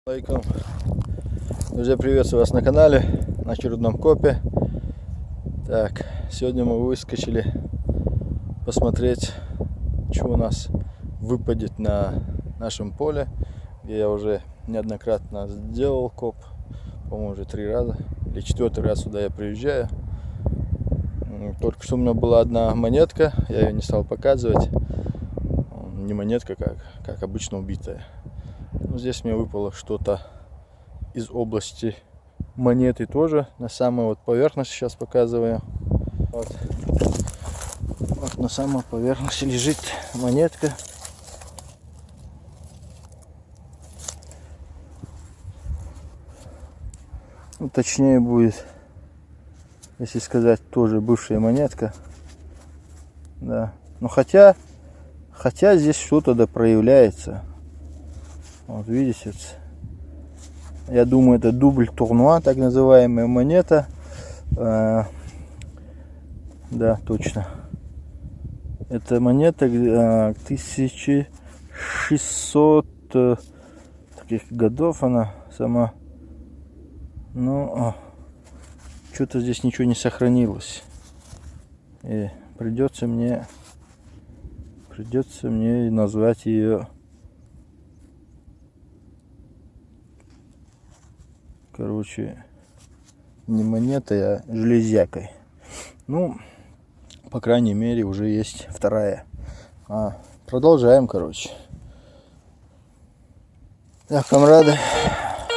Алейкум. Друзья, приветствую вас на канале, на очередном копе. Так, сегодня мы выскочили посмотреть, что у нас выпадет на нашем поле, где я уже неоднократно сделал коп, по-моему, уже 3 раза или 4-й раз сюда я приезжаю. Только что у меня была одна монетка, я ее не стал показывать. Не монетка, как обычно убитая. Но здесь мне выпало что-то из области монеты тоже, на самой вот поверхности сейчас показываю. Вот на самой поверхности лежит монетка. Ну, точнее будет, если сказать, тоже бывшая монетка. Да. Но хотя здесь что-то да проявляется. Вот видите, я думаю, это дубль турнуа, так называемая монета. Да, точно. Это монета 1600 таких годов она сама. Но что-то здесь ничего не сохранилось. И придется мне назвать ее, короче, не монетой, а железякой. Ну, по крайней мере, уже есть вторая. Продолжаем, короче. Так, камрады,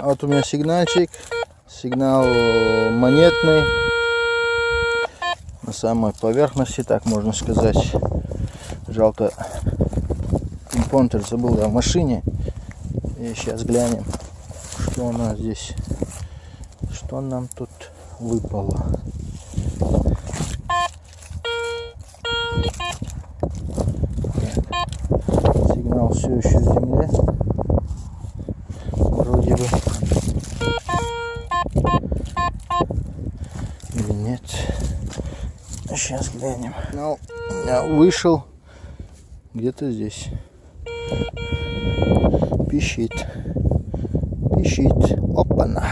вот у меня сигнальчик. Сигнал монетный. На самой поверхности, так можно сказать. Жалко, пинпонтер забыл в машине. И сейчас глянем, что у нас здесь. Что нам тут выпало. Сигнал все еще в земле. Вроде бы. Или нет. Сейчас глянем. Ну, я вышел где-то здесь. Пищит. Опа-на.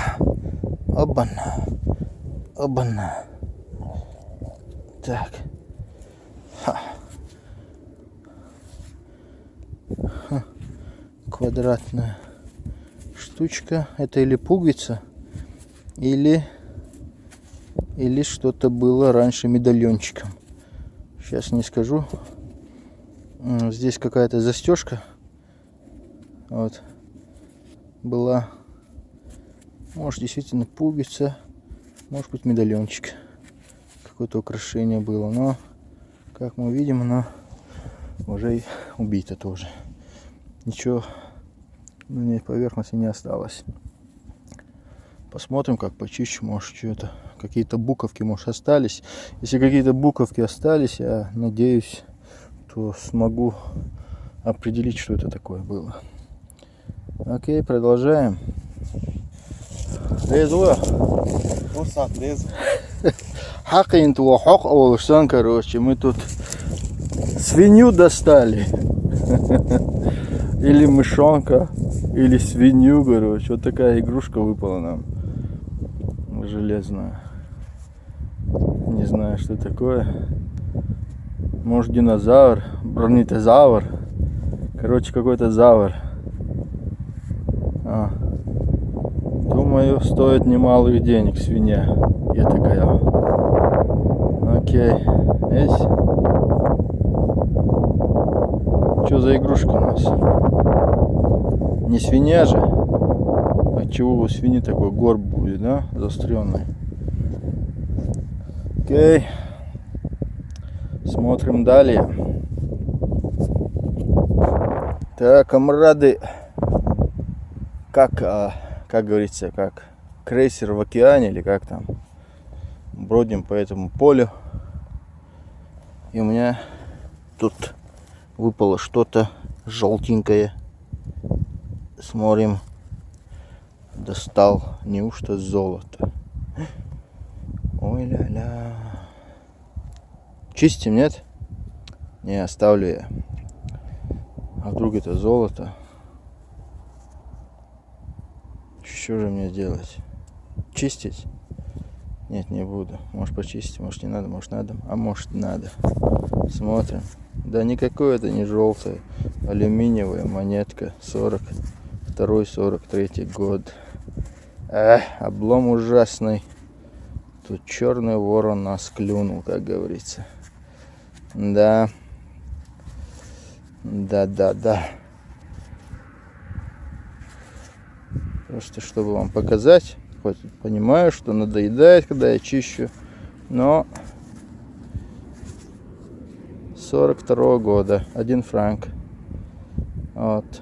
Оба-на. Оба-на. Так. Квадратная штучка. Это или пуговица, или что-то было раньше медальончиком. Сейчас не скажу. Здесь какая-то застежка. Вот. Была. Может, действительно пуговица. Может быть, медальончик. Какое-то украшение было. Но, как мы видим, оно уже убито тоже. Ничего на ней поверхности не осталось. Посмотрим, как почищу. Может, что-то, какие-то буковки, может, остались. Если какие-то буковки остались, я надеюсь, то смогу определить, что это такое было. Окей, продолжаем. Короче, мы тут свинью достали. Или мышонка, или свинью, короче. Вот такая игрушка выпала нам. Железная. Не знаю, что такое. Может, динозавр, бронетозавр. Короче, какой-то завр. Думаю, стоит немалых денег свинья. Я такая. Окей. Есть? Что за игрушка у нас? Не свинья же? Отчего у свиньи такой горб будет, да? Заостренный. Окей. Смотрим далее. Так, камрады. Как говорится, как крейсер в океане, или как там. Бродим по этому полю. И у меня тут выпало что-то желтенькое. Смотрим. Достал. Неужто золото? Ой ля-ля. Чистим, нет? Не, оставлю я. А вдруг это золото? Что же мне делать? Чистить? Нет, не буду. Может почистить, может не надо, может надо. А может надо. Смотрим. Да никакой это не желтая. Алюминиевая монетка. 42-43 год. Облом ужасный. Тут черный ворон нас клюнул, как говорится. Да. Да. Просто чтобы вам показать. Хоть понимаю, что надоедает, когда я чищу. Но 42-го года. 1 франк. Вот.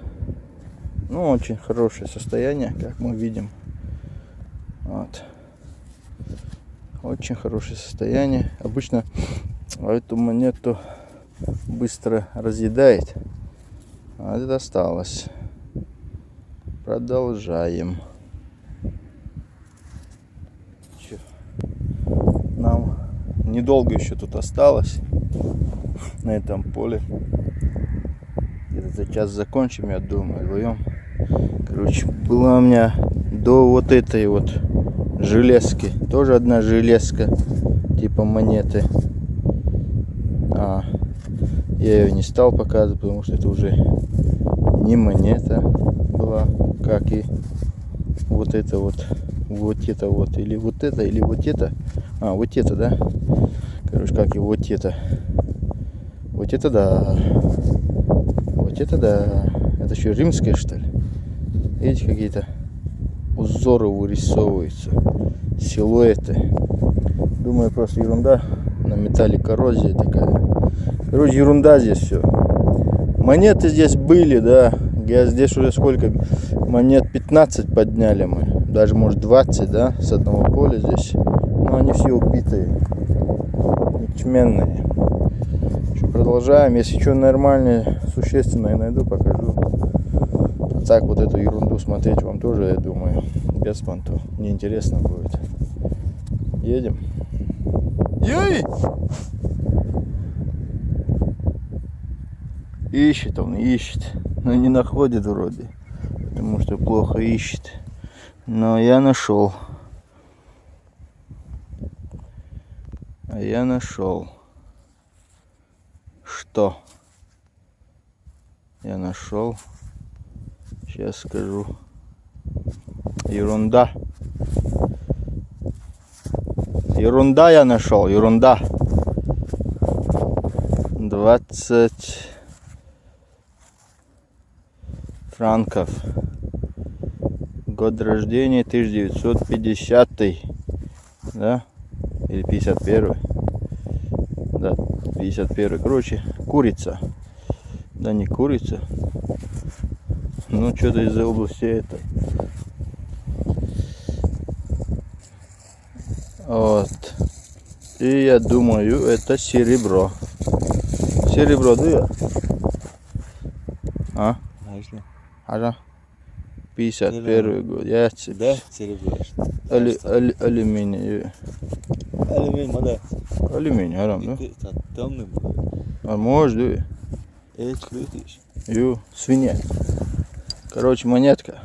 Ну, очень хорошее состояние, как мы видим. Вот. Очень хорошее состояние. Обычно эту монету быстро разъедает. А это осталось. Продолжаем. Нам недолго еще тут осталось на этом поле. Где-то за час закончим, я думаю, вдвоем. Короче, была у меня до вот этой вот железки тоже одна железка типа монеты. Я ее не стал показывать, потому что это уже не монета была, как и вот это вот. Вот это вот, или вот это, или вот это. Вот это, да? Короче, как и вот это. Вот это да. Вот это да. Это что, римское, что ли? Видите, какие-то узоры вырисовываются. Силуэты. Думаю, просто ерунда. На металле коррозия такая. Короче, ерунда здесь все. Монеты здесь были, да. Я здесь уже сколько монет? 15 подняли мы. Даже может 20, да, с одного поля здесь. Но они все убитые. Ячменные. Что, продолжаем. Если что нормальное, существенное найду, покажу. А так вот эту ерунду смотреть вам тоже, я думаю, без понтов. Неинтересно будет. Едем. Ей! Ищет он, ищет. Но не находит вроде. Потому что плохо ищет. Но я нашел. Я нашел. Что? Я нашел. Сейчас скажу. Ерунда. Ерунда я нашел. Ерунда. 20 франков. Год рождения 1950, да, или 51, да, 51, короче, курица, да, не курица, ну, что-то из области этой, вот, и я думаю, это серебро, да, ага. 51 год. Я да, серебро. Алюминий. Алюминий, да. Алюминий, арам, да? Темный был. А может, да? Свинья. Короче, монетка.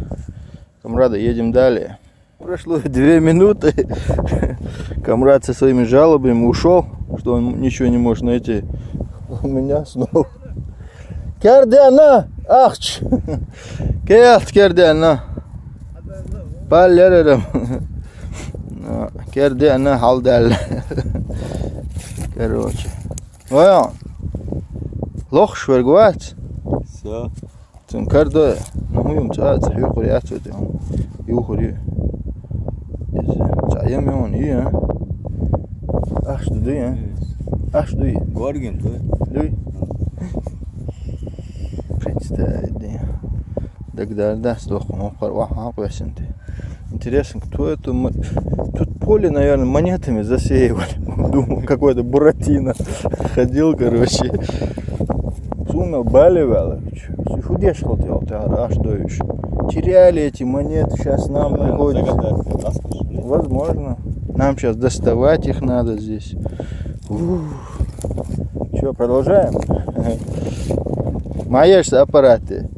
Камрады, едем далее. Прошло 2 минуты. Камрад со своими жалобами ушел, что он ничего не может найти. У меня снова. Кардиана! Ахч! Кардиана! Паллером! Кардиана халдал. Короче. Вон! Лох швергуат! Все. Тем кардо. Ну, им цац, юхуриат, юхури. Цаем он, и, а? Ах, что ты, а? Ах, что ты? Горгин, да? Дуй. Представить, да. Тогда сдохну, интересно, кто это? Тут поле, наверное, монетами засеивали. Думал, какой-то Буратино ходил, короче. Сумел, баливал. Худешь хотел, а что еще? Теряли эти монеты, сейчас нам приходят. Возможно. Нам сейчас доставать их надо здесь. Что, продолжаем? Маешься аппараты.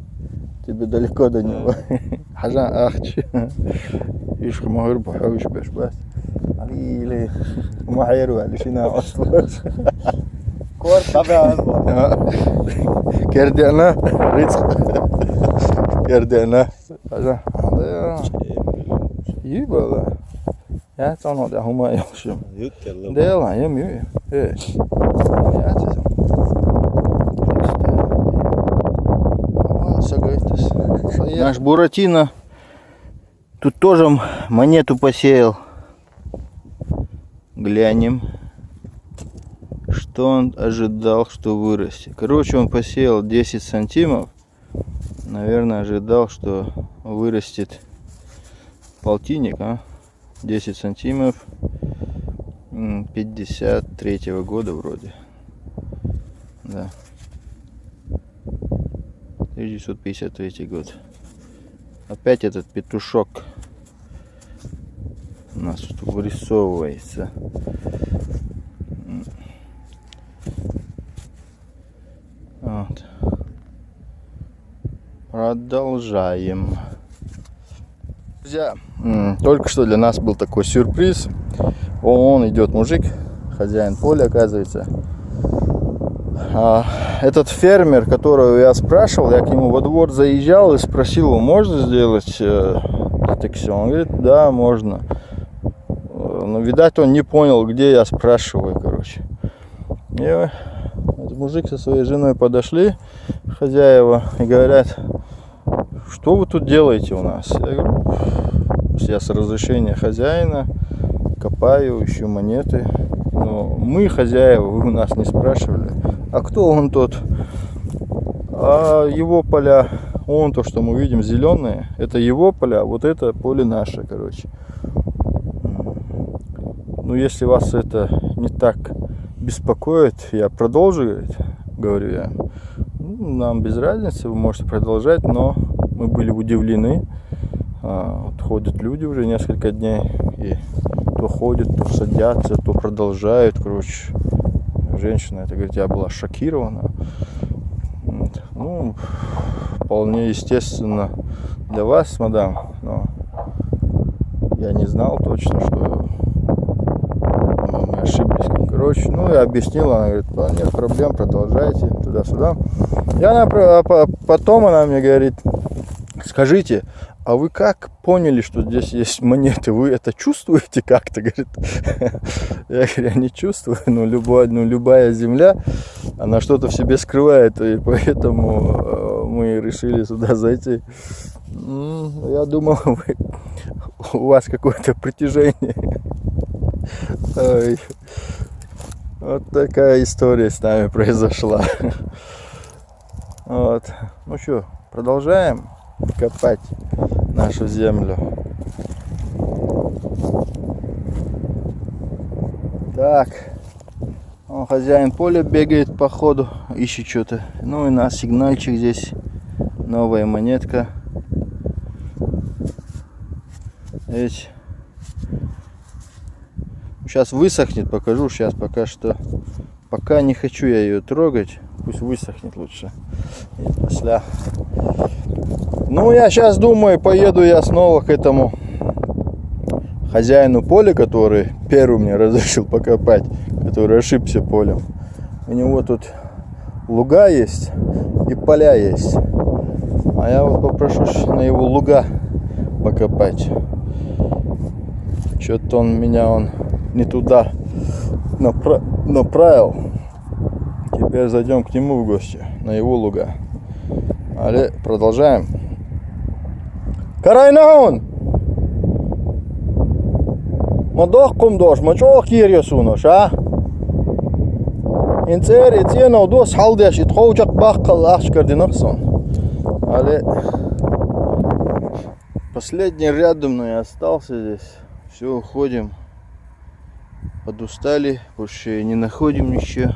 Тебе далеко до него. حاجة أختي إيش ما هرب حوش بس علي لي وما حيروا على شينا أصلا كور طبعا. كردنا رزق كردنا حاجة يبغى يا تانو ده هما يوشم Yutkello. ده لا يميو إيه يا تزم Наш Буратино тут тоже монету посеял. Глянем, что он ожидал, что вырастет. Короче, он посеял 10 сантимов. Наверное, ожидал, что вырастет полтинник, 10 сантимов 53-го года вроде. Да. 1953 год. Опять этот петушок у нас тут вырисовывается. Вот. Продолжаем. Друзья, только что для нас был такой сюрприз. Он идет мужик, хозяин поля, оказывается. Этот фермер, которого я спрашивал, я к нему во двор заезжал и спросил его, можно сделать детекцию? Он говорит, да, можно. Но, видать, он не понял, где я спрашиваю, короче. И этот мужик со своей женой подошли, хозяева, и говорят, что вы тут делаете у нас? Я говорю, я с разрешения хозяина копаю, ищу монеты. Но мы, хозяева, вы у нас не спрашивали. А кто он тот? А его поля, он то, что мы видим, зеленые, это его поля, вот это поле наше, короче. Ну, если вас это не так беспокоит, я продолжу, говорю я. Ну, нам без разницы, вы можете продолжать, но мы были удивлены. Вот ходят люди уже несколько дней, и то ходят, то садятся, то продолжают, короче. Женщина, это говорит, я была шокирована. Вот. Ну, вполне естественно для вас, мадам, но я не знал точно, что мы ошиблись. Короче, ну я объяснила, она говорит, нет проблем, продолжайте, туда-сюда. И она потом она мне говорит, скажите, а вы как поняли, что здесь есть монеты? Вы это чувствуете как-то? Говорит, я говорю, я не чувствую, но любая земля, она что-то в себе скрывает, и поэтому мы решили сюда зайти. Я думал, у вас какое-то притяжение. Ой. Вот такая история с нами произошла. Вот. Ну что, продолжаем копать нашу землю. Так, он хозяин поля бегает по ходу, ищет что-то. Ну и на сигнальчик здесь новая монетка. Ведь сейчас высохнет, покажу. Сейчас пока что, пока не хочу я ее трогать, пусть высохнет лучше. И после. Ну, я сейчас думаю, поеду я снова к этому хозяину поля, который первый мне разрешил покопать, который ошибся полем. У него тут луга есть и поля есть. А я вот попрошу на его луга покопать. Что-то он не туда направил. Теперь зайдем к нему в гости, на его луга. Але продолжаем. Карайнаун! Мадохкум дош, мачох кирьясунош, а? Инцер итьена удос халдяш, итхоучак бахкал ахшкардинаксон. Але последний рядом остался здесь. Все, уходим. Подустали, больше не находим ничего.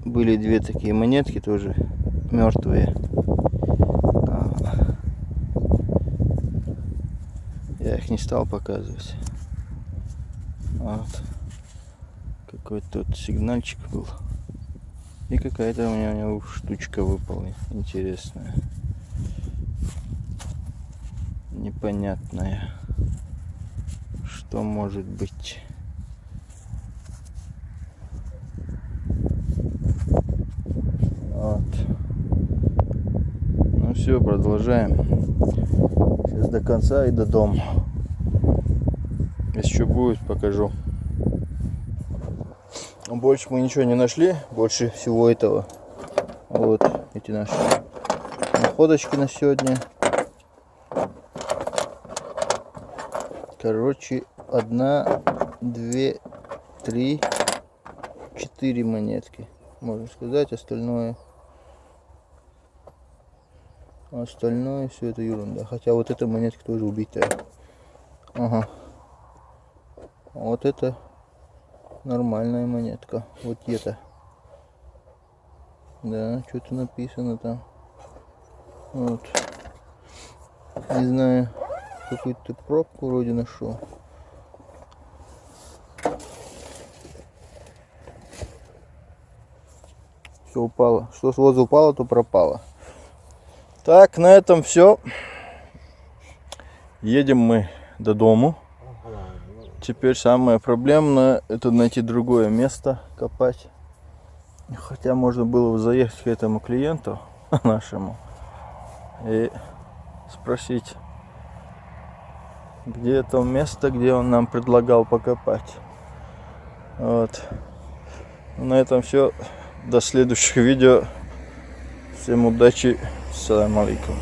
Были две такие монетки тоже мертвые. Я их не стал показывать. Вот. Какой-то тут сигнальчик был. И какая-то у меня штучка выпала интересная. непонятное. Что может быть? Вот. Ну все, продолжаем. Сейчас до конца и до дома. Если что будет, покажу. Больше мы ничего не нашли. Больше всего этого. Вот эти наши находочки на сегодня. Короче, 1, 2, 3, 4 монетки. Можно сказать, остальное все это ерунда. Хотя вот эта монетка тоже убитая. Ага. Вот это нормальная монетка. Вот это. Да, что-то написано там. Вот. Не знаю. Какую-то пробку вроде нашел. Все упало. Что с воза упало, то пропало. Так, на этом все. Едем мы до дому. Теперь самое проблемное — это найти другое место копать. Хотя можно было бы заехать к этому клиенту нашему и спросить, где то место, где он нам предлагал покопать. Вот. На этом все. До следующих видео. Всем удачи. Ассаламу алейкум.